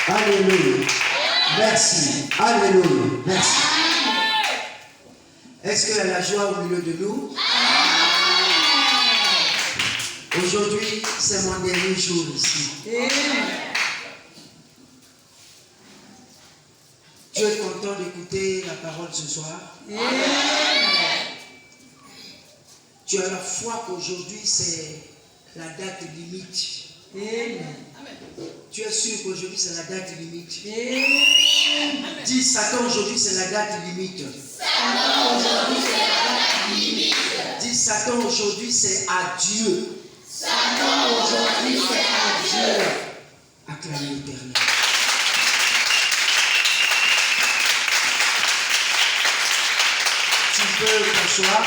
Alléluia. Merci. Alléluia. Merci. Est-ce qu'il y a la joie au milieu de nous? Aujourd'hui, c'est mon dernier jour ici. Tu es content d'écouter la parole ce soir? Tu as la foi qu'aujourd'hui, c'est la date limite. Tu es sûr qu'aujourd'hui, c'est la date limite? Dis, Satan, aujourd'hui, c'est la date limite. Dis, Satan, aujourd'hui, c'est adieu. Satan, aujourd'hui, c'est adieu. Acclamez l'Éternel. Tu peux t'asseoir.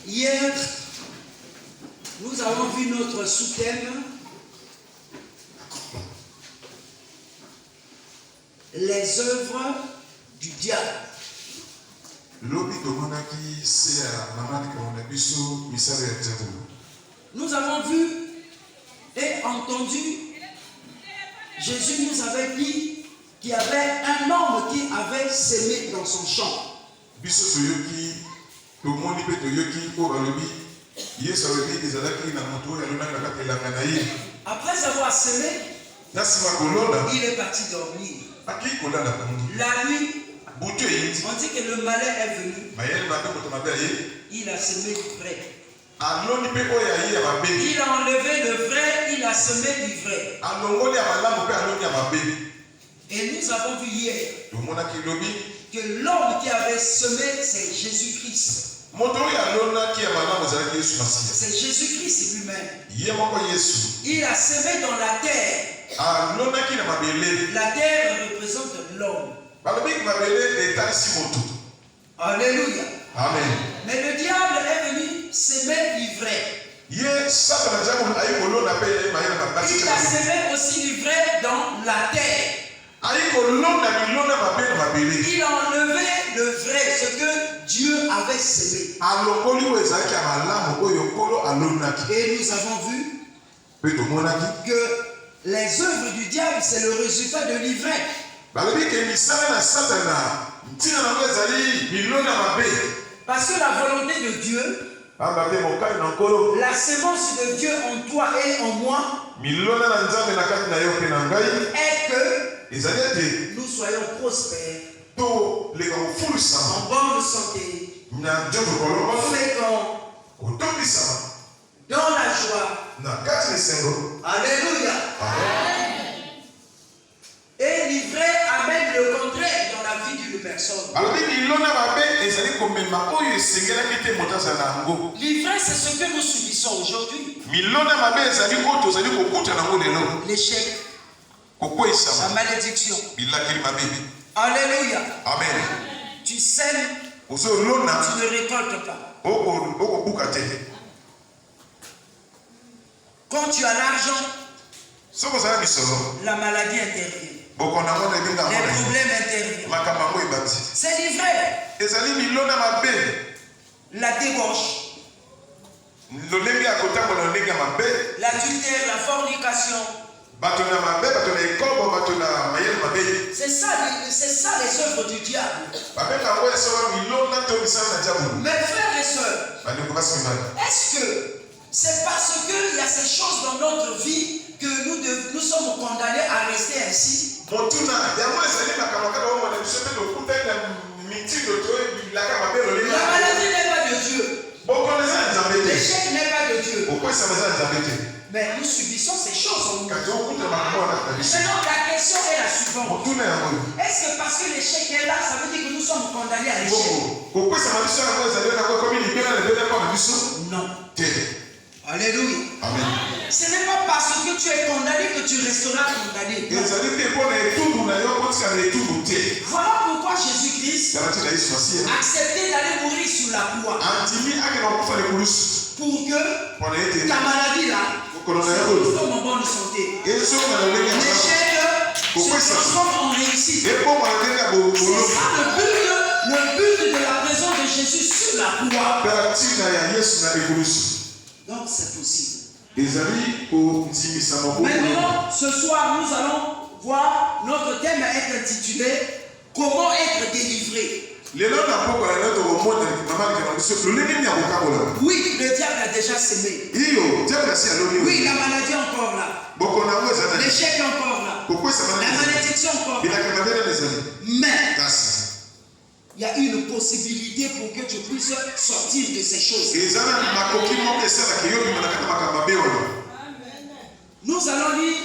Hier, nous avons vu notre sous-thème, les œuvres du diable. Nous avons vu et entendu, Jésus nous avait dit qu'il y avait un homme qui avait semé dans son champ. Après avoir semé, il est parti dormir. La nuit, on dit que le malin est venu. Il a semé du vrai. Il a enlevé le vrai, il a semé du vrai. Et nous avons vu hier que l'homme qui avait semé, c'est Jésus-Christ. C'est Jésus-Christ lui-même. Il a semé dans la terre. La terre représente l'homme. Alléluia. Amen. Mais le diable est venu semer l'ivraie. Il a semé aussi l'ivraie dans la terre. Il a enlevé le vrai, ce que Dieu avait semé. Et nous avons vu que les œuvres du diable, c'est le résultat de l'ivraie. Parce que la volonté de Dieu, la sémence de Dieu en toi et en moi, est que nous soyons prospères, en bonne santé, fréquents, dans la joie. Alléluia. Et l'ivraie amène le contraire dans la vie d'une personne. L'ivraie, c'est ce que nous subissons aujourd'hui. L'échec, la malédiction. Alléluia. Amen. Tu sèmes, tu ne récoltes pas. Quand tu as l'argent, la maladie intervient. Les problèmes interviennent. C'est l'ivraie. La débauche, l'adultère, la fornication. C'est ça les œuvres du diable. Mes frères et sœurs, est-ce que c'est parce qu'il y a ces choses dans notre vie que nous sommes condamnés à rester ainsi? La maladie n'est pas de Dieu. L'échec n'est pas de Dieu. Mais nous subissons ces choses en nous. Maintenant, la question est la suivante. Est-ce que parce que l'échec est là, ça veut dire que nous sommes condamnés à l'échec? Non. Alléluia. Amen. Ce n'est pas parce que tu es condamné que tu resteras condamné. Voilà pourquoi Jésus-Christ a accepté d'aller mourir sur la croix. Pour que ta maladie là se transforme en bonne santé. L'échec se transforme en réussite. C'est ça le but de la présence de Jésus sur la croix. Donc c'est possible. Maintenant, ce soir, nous allons voir, notre thème est intitulé Comment être délivré. Oui, le diable a déjà semé. Oui, la maladie est encore là. L'échec est encore là. La malédiction est encore là. Mais il y a une possibilité pour que tu puisses sortir de ces choses. Nous allons lire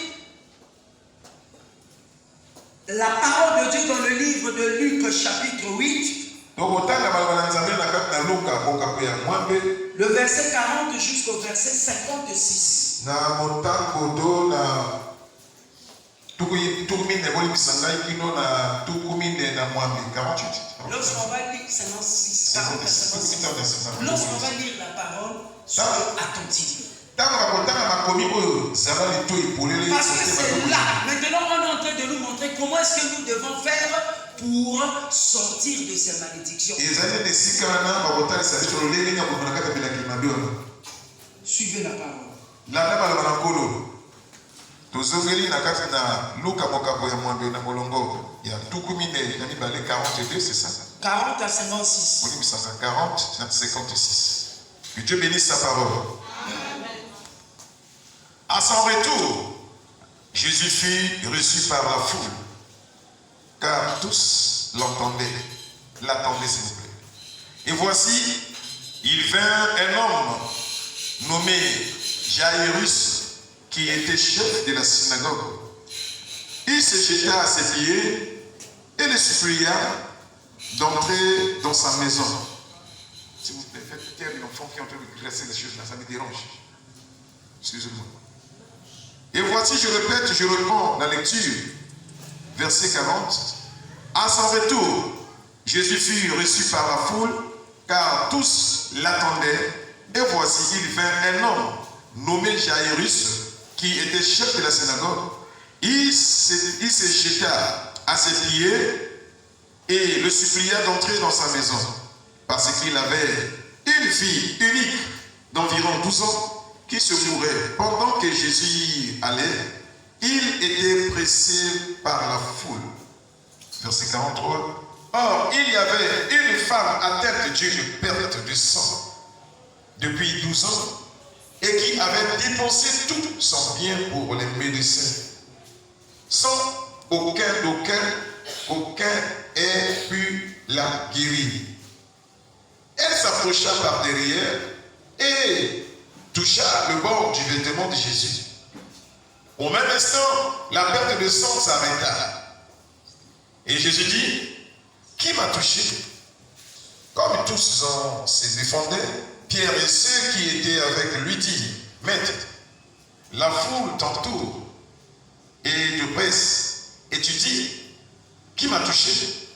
la parole de Dieu dans le livre de Luc chapitre 8. Le verset 40 jusqu'au verset 56. Lorsqu'on va lire 56, lorsqu'on va lire la parole, soyez attentifs. Parce que c'est là, maintenant on est en train de nous montrer comment est-ce que nous devons faire pour sortir de ces malédictions. Suivez la parole. 40 à 56. 40 à 56. Que Dieu bénisse sa parole. À son retour, Jésus fut reçu par la foule, car tous l'attendaient s'il vous plaît. Et voici, il vint un homme nommé Jairus, qui était chef de la synagogue. Il se jeta à ses pieds et le supplia d'entrer dans sa maison. S'il vous plaît, faites taire l'enfant qui est en train de dresser les choses là, ça me dérange. Excusez-moi. Et voici, je répète, je reprends la lecture. Verset 40. À son retour, Jésus fut reçu par la foule, car tous l'attendaient. Et voici, il vint un homme nommé Jairus, qui était chef de la synagogue. Il se jeta à ses pieds et le supplia d'entrer dans sa maison, parce qu'il avait une fille unique d'environ 12 ans qui se mourait. Pendant que Jésus allait, il était pressé par la foule. Verset 43. Or, il y avait une femme atteinte d'une perte de sang depuis 12 ans et qui avait dépensé tout son bien pour les médecins, sans aucun ait pu la guérir. Elle s'approcha par derrière et toucha le bord du vêtement de Jésus. Au même instant, la perte de sang s'arrêta. Et Jésus dit, qui m'a touché? Comme tous se défendaient, Pierre et ceux qui étaient avec lui dirent, Maître, la foule t'entoure et te presse, et tu dis, qui m'a touché?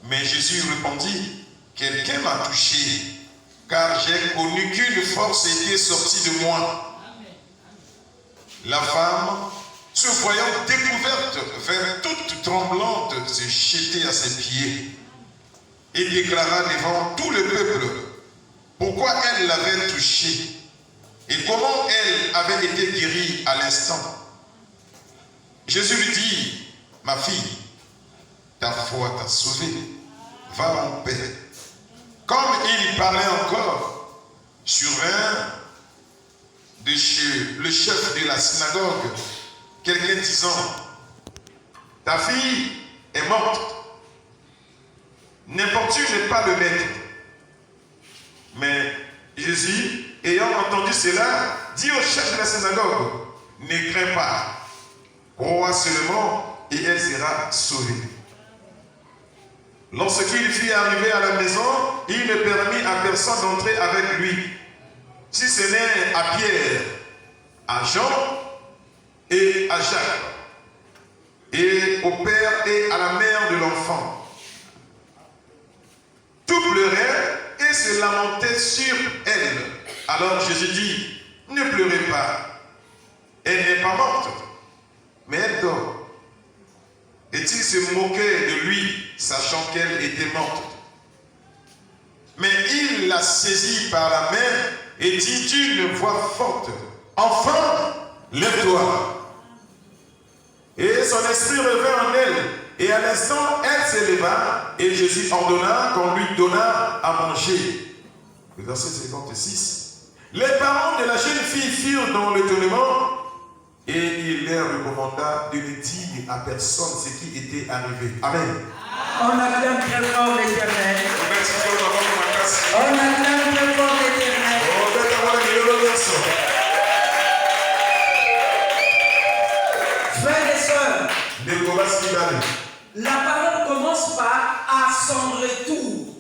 Mais Jésus répondit, quelqu'un m'a touché, car j'ai connu qu'une force était sortie de moi. La femme, se voyant découverte, vint toute tremblante se jeter à ses pieds et déclara devant tout le peuple pourquoi elle l'avait touché et comment elle avait été guérie à l'instant. Jésus lui dit, ma fille, ta foi t'a sauvée, va en paix. Comme il parlait encore, survint de chez le chef de la synagogue quelqu'un disant, ta fille est morte, n'importune pas le maître. Mais Jésus, ayant entendu cela, dit au chef de la synagogue, ne crains pas, crois seulement et elle sera sauvée. Lorsqu'il fut arrivé à la maison, il ne permit à personne d'entrer avec lui, si ce n'est à Pierre, à Jean et à Jacques, et au père et à la mère de l'enfant. Tout pleurait et se lamentait sur elle. Alors Jésus dit, ne pleurez pas, elle n'est pas morte, mais elle dort. Et il se moquait de lui, sachant qu'elle était morte. l'a saisi par la main et dit d'une voix forte, « Enfant, lève-toi !» Et son esprit revint en elle. Et à l'instant, elle s'éleva et Jésus ordonna qu'on lui donnât à manger. Le verset 56. Les parents de la jeune fille firent dans l'étonnement et il leur recommanda de ne dire à personne ce qui était arrivé. Amen. On acclame très fort l'Éternel. On acclame très fort l'Éternel. Frères et sœurs, la parole commence par à son retour.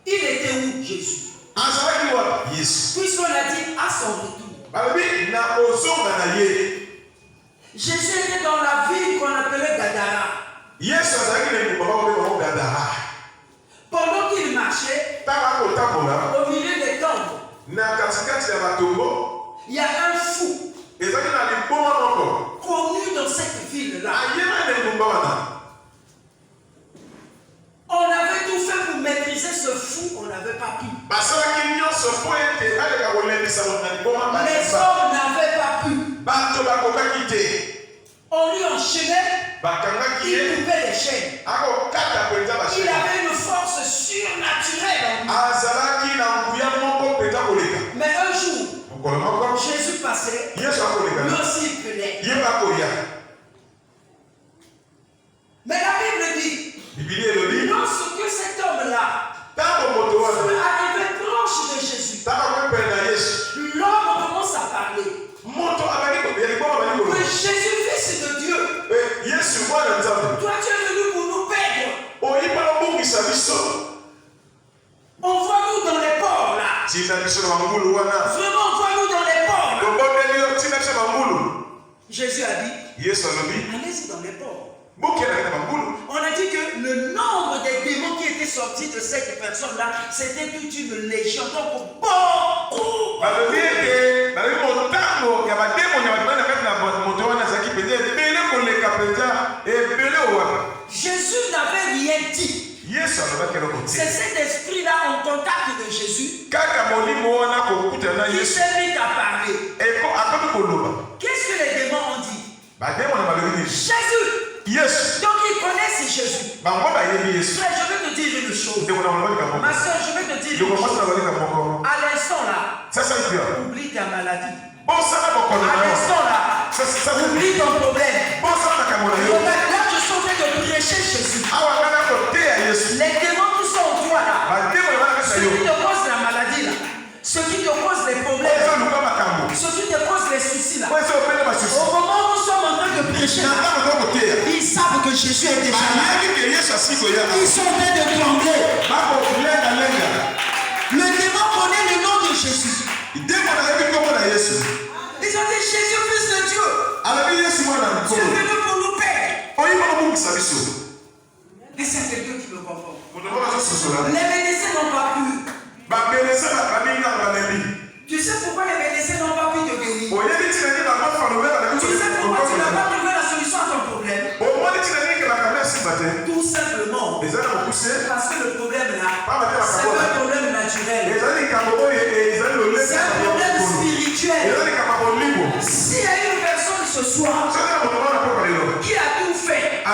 Il était où Jésus? Puisqu'on a dit à son retour. Jésus était dans la ville qu'on appelait Gadara. Pendant qu'il marchait, au milieu des tombes, il y a un fou connu dans cette ville-là. On avait tout fait pour maîtriser ce fou, on n'avait pas pu. Les hommes n'avaient pas pu. On lui enchaînait, il coupait les chaînes. Il avait une force surnaturelle. Mais un jour, Jésus passait, lui aussi il venait. Mais la Bible dit, lorsque cet homme-là fut arrivé proche de Jésus, l'homme commence à parler. Que Jésus, fils de Dieu, toi tu es venu pour nous perdre. Envoie-nous dans les ports là. Vraiment, envoie-nous dans les ports là. Jésus a dit, allez-y dans les ports. On a dit que le nombre des démons qui étaient sortis de cette personne-là, c'était toute une légion. Donc, beaucoup. Jésus n'avait rien dit. C'est cet esprit-là en contact de Jésus qui s'est mis à parler. Qu'est-ce que les démons ont dit? Jésus. Donc ils connaissent Jésus. Frère, je vais te dire une chose. Ma soeur, je vais te dire une chose. À l'instant là, oublie ta maladie. À l'instant là, oublie ton problème. Là, je suis en train de prêcher Jésus. Les démons qui sont en toi là, ceux qui te causent la maladie là, ceux qui te causent les problèmes, ceux qui te causent les soucis là, au moment où nous sommes en train de prêcher là, ils savent que Jésus est déjà là. Ils sont en train de trembler. Le démon connaît le nom de Jésus. Ils ont dit Jésus, fils de Dieu, tu es venu pour nous perdre. Et c'est quelqu'un qui me comprend. Les médecins n'ont pas pu. Tu sais pourquoi les médecins n'ont pas pu te guérir? Tu sais pourquoi tu n'as pas trouvé la solution à ton problème? Tout simplement parce que le problème là, c'est pas un problème naturel. C'est un problème spirituel. S'il y a une personne ce soir qui a tout fait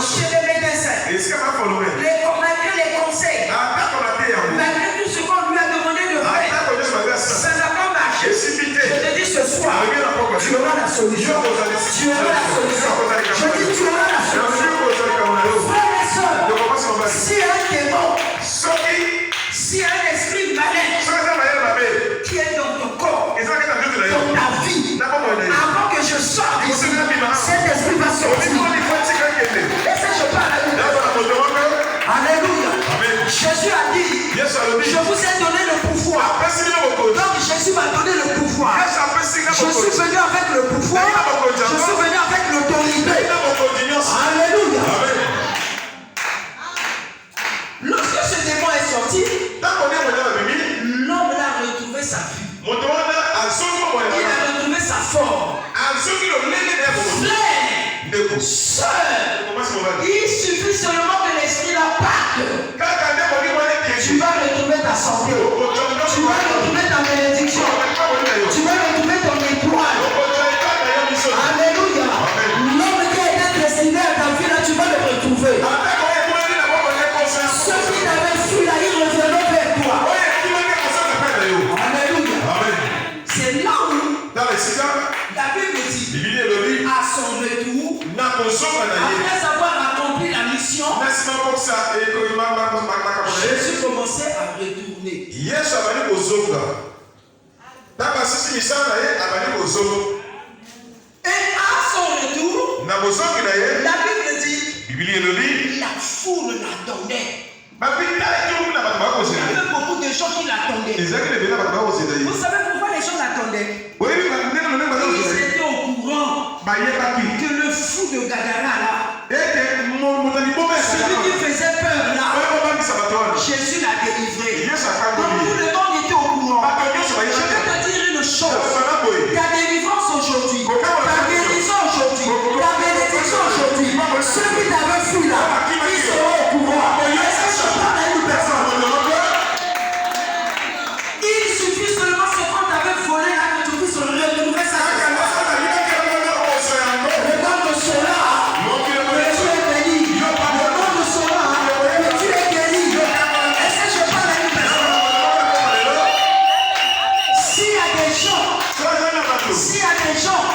chez les médecins, malgré les conseils, malgré tout ce qu'on lui a demandé de faire, ça n'a pas marché. Je te dis ce soir, tu auras la solution. Tu auras la solution. Je dis tu auras la solution. Frères et sœurs, si un démon, si un esprit malin qui est dans ton corps, dans ta vie, avant que je sorte ici, cet esprit va sortir. Et ça, je parle à vous. Alléluia. Jésus a dit, je vous ai donné le pouvoir. Donc Jésus m'a donné le pouvoir. Je suis venu avec le pouvoir. Je suis venu avec le après avoir accompli la mission, Jésus commençait à retourner. Et à son retour, la Bible dit, la foule l'attendait. Il y avait beaucoup de gens qui l'attendaient. Vous savez pourquoi les gens l'attendaient? Ils étaient au courant que le fou de Gadara là, celui qui faisait peur là, Jésus l'a délivré. Donc tout le monde était au courant. Je vais te dire une chose. Ta délivrance aujourd'hui, ta guérison aujourd'hui, ta bénédiction aujourd'hui, ceux qui t'avaient fui là, ils seront au courant. Est-ce que je parle à une personne? Il suffit seulement ce qu'on t'avait volé là que tu puisses retrouver ça. Regarde cela. S'il y a des gens